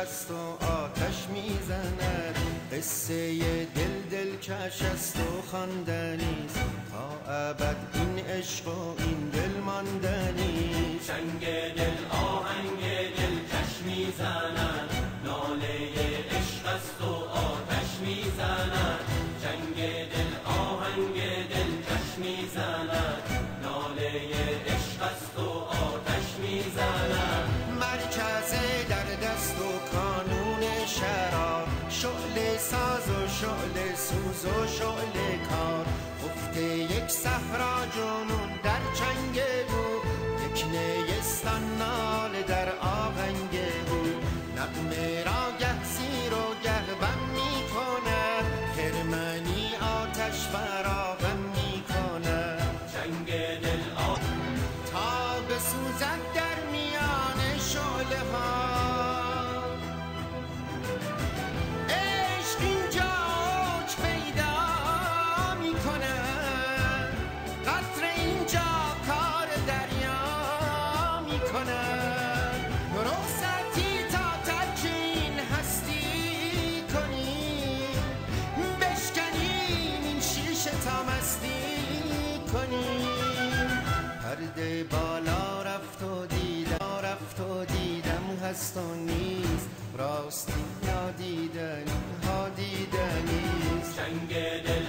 است و آتش میزند. قصه دل کش است و خواندنیست، تا ابد این عشق و این دل ماندنی. چنگ دل آهنگ دل کش میزند، ناله عشق است و آتش میزند. چنگ دل آهنگ دل کش میزند، ناله عشق است و آتش میزند. مرکز در دست و کانون شرار، شعله ساز و شعله سوز و شعله کار. افت یک صحرا جنون در چنگ او، یک نیستان ناله در آهنگ او. نغمه را گه زیر و گه بم می کند، خرمنی آتش فراهم می کند. چنگ دل تا بسوزد در میان شعله ها، عشق اینجا اوج پیدا می کند. قطره اینجا کار دریا می کند. رخصتی تا ترک این هستی کنیم، بشکنیم این شیشه تا مستی کنیم. پرده بالا رفت و دیدم هست و نیست، راستی نادیدنی ها دیدنیست. چنگ دل